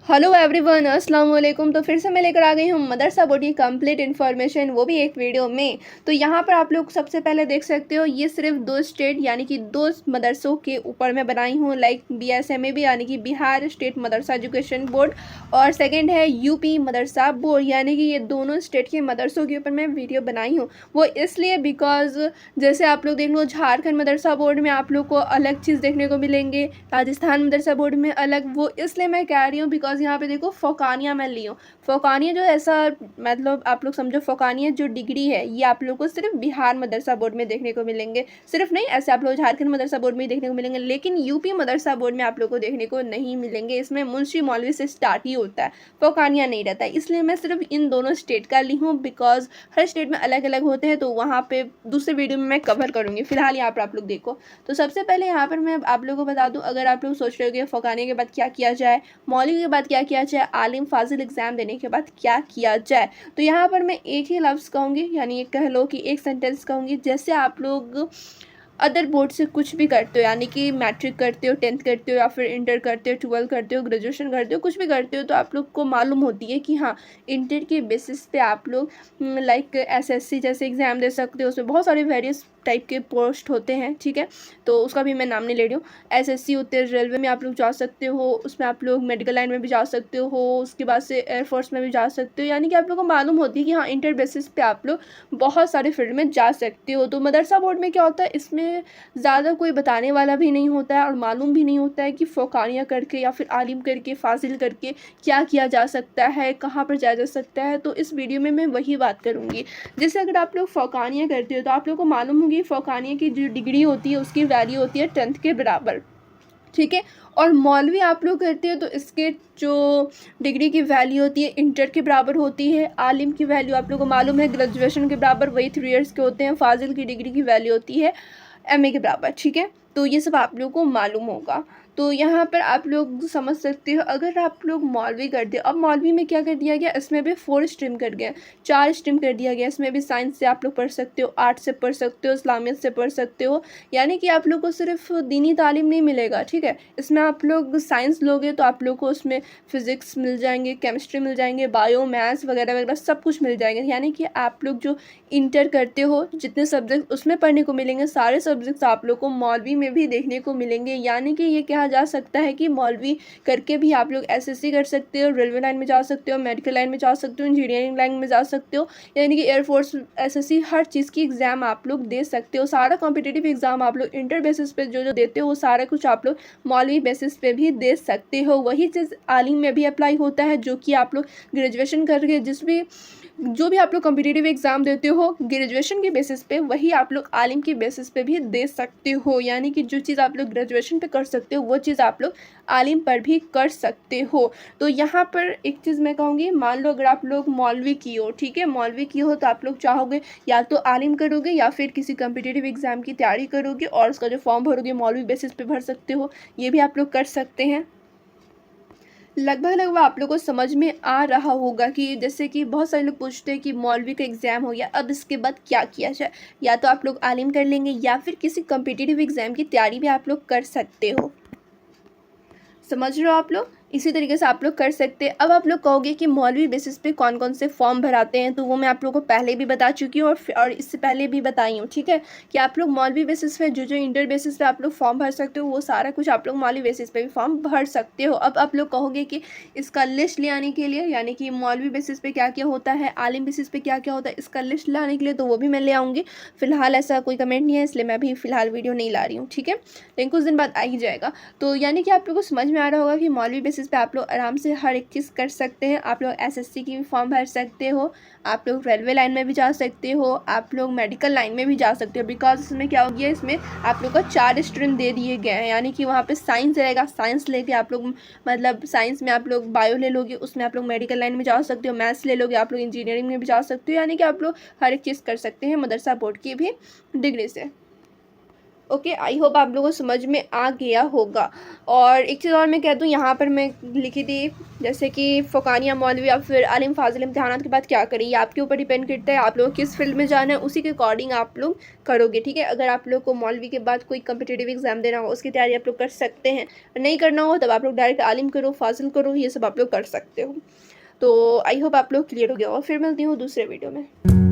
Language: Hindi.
हेलो एवरीवन, अस्सलाम वालेकुम। तो फिर से मैं लेकर आ गई हूँ मदरसा बोर्ड की कंप्लीट इन्फॉर्मेशन, वो भी एक वीडियो में। तो यहाँ पर आप लोग सबसे पहले देख सकते हो, ये सिर्फ दो स्टेट यानी कि दो मदरसों के ऊपर मैं बनाई हूँ, लाइक BSMAB यानी कि बिहार स्टेट मदरसा एजुकेशन बोर्ड, और सेकंड है यूपी मदरसा बोर्ड, यानी कि ये दोनों स्टेट के मदरसों के ऊपर मैं वीडियो बनाई हूँ। वो इसलिए बिकॉज जैसे आप लोग देख लो, झारखंड मदरसा बोर्ड में आप लोग को अलग चीज़ देखने को मिलेंगे, राजस्थान मदरसा बोर्ड में अलग। वो इसलिए मैं कह रही हूँ बिकॉज यहाँ पे देखो फ़ौकानिया मैं ली हूँ। फ़ौकानिया जो ऐसा मतलब आप लोग समझो, फ़ौकानिया जो डिग्री है ये आप लोग को सिर्फ बिहार मदरसा बोर्ड में देखने को मिलेंगे। सिर्फ नहीं, ऐसे आप लोग झारखंड मदरसा बोर्ड में ही देखने को मिलेंगे, लेकिन यूपी मदरसा बोर्ड में आप लोग को देखने को नहीं मिलेंगे। इसमें मुंशी मौलवी से स्टार्ट ही होता है, फ़ौकानिया नहीं रहता है। इसलिए मैं सिर्फ इन दोनों स्टेट का ली हूँ, बिकॉज हर स्टेट में अलग अलग होते हैं, तो वहाँ पे दूसरे वीडियो में मैं कवर करूँगी। फिलहाल यहाँ पर आप लोग देखो। तो सबसे पहले यहाँ पर मैं आप लोगों को बता दूँ, अगर आप लोग सोच रहे हो कि फ़ौकानिया के बाद क्या किया जाए, मौलवी के बाद क्या किया जाए, आलिम फाजिल एग्ज़ाम देने के बाद क्या किया जाए, तो यहाँ पर मैं एक ही लफ्ज़ कहूँगी, यानी कह लो कि एक सेंटेंस कहूँगी। जैसे आप लोग अदर बोर्ड से कुछ भी करते हो, यानी कि मैट्रिक करते हो, 10th करते हो, या फिर इंटर करते हो, 12 करते हो, ग्रेजुएशन करते हो, कुछ भी करते हो, तो आप लोग को मालूम होती है कि हाँ, इंटर के बेसिस पे आप लोग लाइक SSC जैसे एग्ज़ाम दे सकते हो। उसमें बहुत सारे वेरियस टाइप के पोस्ट होते हैं, ठीक है, तो उसका भी मैं नाम नहीं ले रही हूँ। SSC होते हैं, रेलवे में आप लोग जा सकते हो, उसमें आप लोग मेडिकल लाइन में भी जा सकते हो, उसके बाद से एयरफोर्स में भी जा सकते हो, यानी कि आप लोग को मालूम होती है कि हाँ, इंटर बेसिस पे आप लोग बहुत सारे फील्ड में जा सकते हो। तो मदरसा बोर्ड में क्या होता है, इसमें ज़्यादा कोई बताने वाला भी नहीं होता है, और मालूम भी नहीं होता है कि फ़ौकानिया करके या फिर आलिम करके, फाजिल करके क्या किया जा सकता है, कहाँ पर जाया जा सकता है। तो इस वीडियो में मैं वही बात करूँगी। जैसे अगर आप लोग फ़ौकानिया करते हो, तो आप लोग को मालूम होगी फ़ौकानिया की जो डिग्री होती है उसकी वैल्यू होती है 10th के बराबर, ठीक है। और मौलवी आप लोग करते हो तो इसके जो डिग्री की वैल्यू होती है इंटर के बराबर होती है। आलिम की वैल्यू आप लोगों को मालूम है ग्रेजुएशन के बराबर, वही 3 इयर्स के होते हैं। फाजिल की डिग्री की वैल्यू होती है MA के बराबर, ठीक है। तो ये सब आप लोगों को मालूम होगा। तो यहाँ पर आप लोग समझ सकते हो, अगर आप लोग मौलवी करते हो, अब मौलवी में क्या कर दिया गया, इसमें भी 4 स्ट्रीम कर गया, 4 स्ट्रीम कर दिया गया। इसमें भी साइंस से आप लोग पढ़ सकते हो, आर्ट से पढ़ सकते हो, इस्लामियत से पढ़ सकते हो, यानी कि आप लोग को सिर्फ दीनी तालीम नहीं मिलेगा, ठीक है। इसमें आप लोग साइंस लोगे तो आप लोग को उसमें फिज़िक्स मिल जाएंगे, केमिस्ट्री मिल जाएंगे, बायो, मैथ्स वगैरह वगैरह सब कुछ मिल जाएंगे। यानी कि आप लोग जो इंटर करते हो, जितने सब्जेक्ट उसमें पढ़ने को मिलेंगे, सारे सब्जेक्ट्स आप लोग को मौलवी में भी देखने को मिलेंगे। यानी कि ये कहा जा सकता है कि मौलवी करके भी आप लोग SSC कर सकते हो, रेलवे लाइन में जा सकते हो, मेडिकल लाइन में जा सकते हो, इंजीनियरिंग लाइन में जा सकते हो, यानी कि एयरफोर्स, SSC, हर चीज़ की एग्ज़ाम आप लोग दे सकते हो। सारा कॉम्पिटिटिव एग्ज़ाम आप लोग इंटर बेसिस पे जो जो देते हो, वो सारा कुछ आप लोग मौलवी बेसिस पे भी दे सकते हो। वही चीज़ आलिम में भी अप्लाई होता है, जो कि आप लोग ग्रेजुएशन करके जो भी आप लोग कॉम्पिटिटिव एग्ज़ाम देते हो ग्रेजुएशन के बेसिस पे, वही आप लोग आलिम के बेसिस पे भी दे सकते हो। यानी कि जो चीज़ आप लोग ग्रेजुएशन पे कर सकते हो, वो चीज़ आप लोग आलिम पर भी कर सकते हो। तो यहाँ पर एक चीज़ मैं कहूँगी, मान लो अगर आप लोग मौलवी की हो, ठीक है, मौलवी की हो, तो आप लोग चाहोगे या तो आलिम करोगे या फिर किसी कॉम्पिटिटिव एग्ज़ाम की तैयारी करोगे, और उसका जो फॉर्म भरोगे मौलवी बेसिस पे भर सकते हो, ये भी आप लोग कर सकते हैं। लगभग आप लोगों को समझ में आ रहा होगा कि जैसे कि बहुत सारे लोग पूछते हैं कि मौलवी का एग्ज़ाम हो गया, अब इसके बाद क्या किया जाए, या तो आप लोग आलिम कर लेंगे या फिर किसी कॉम्पिटिटिव एग्ज़ाम की तैयारी भी आप लोग कर सकते हो। समझ रहे हो आप लोग, इसी तरीके से आप लोग कर सकते हैं। अब आप लोग कहोगे कि मौलवी बेसिस पे कौन कौन से फॉर्म भराते हैं, तो वो मैं आप लोगों को पहले भी बता चुकी हूँ, और इससे पहले भी बताई हूँ, ठीक है, कि आप लोग मौलवी बेसिस पे जो जो इंटर बेसिस पे आप लोग फॉर्म भर सकते हो, वो सारा कुछ आप लोग मौलवी बेसिस पे भी फॉर्म भर सकते हो। अब आप लोग कहोगे कि इसका लिस्ट ले आने के लिए, यानी कि मौलवी बेसिस पे क्या क्या होता है, आलिम बेसिस पे क्या क्या होता है, इसका लिस्ट लाने के लिए, तो वो भी मैं ले आऊँगी। फिलहाल ऐसा कोई कमेंट नहीं है, इसलिए मैं अभी फ़िलहाल वीडियो नहीं ला रही हूँ, ठीक है, लेकिन कुछ दिन बाद आ ही जाएगा। तो यानी कि आप लोग को समझ में आ रहा होगा कि मौलवी बेसिस पे आप लोग आराम से हर एक चीज़ कर सकते हैं। आप लोग SSC की भी फॉर्म भर सकते हो, आप लोग रेलवे लाइन में भी जा सकते हो, आप लोग मेडिकल लाइन में भी जा सकते हो। बिकॉज इसमें क्या हो गया, इसमें आप लोग को 4 स्ट्रीम दे दिए गए हैं, यानी कि वहाँ पे साइंस रहेगा, साइंस लेके आप लोग मतलब साइंस में आप लोग बायो ले लोगे, उसमें आप लोग मेडिकल लाइन में जा सकते हो, मैथ्स ले लोगे, आप लोग इंजीनियरिंग में भी जा सकते हो। यानी कि आप लोग हर एक चीज़ कर सकते हैं मदरसा बोर्ड की भी डिग्री से। ओके, आई होप आप लोगों को समझ में आ गया होगा। और एक चीज़ और मैं कह दूँ, यहाँ पर मैं लिखी थी जैसे कि फ़ोकानिया मौलवी या फिर आलिम फ़ाज़िल इम्तिहानात के बाद क्या करें, ये आपके ऊपर डिपेंड करता है आप लोग किस फील्ड में जाना है, उसी के अकॉर्डिंग आप लोग करोगे, ठीक है। अगर आप लोग को मौलवी के बाद कोई कम्पिटिटिव एग्ज़ाम देना हो, उसकी तैयारी आप लोग कर सकते हैं। नहीं करना हो तब आप लोग डायरेक्ट आलिम करो, फ़ाज़िल करो, ये सब आप लोग कर सकते हो। तो आई होप आप लोग क्लियर हो गया, और फिर मिलती हूँ दूसरे वीडियो में।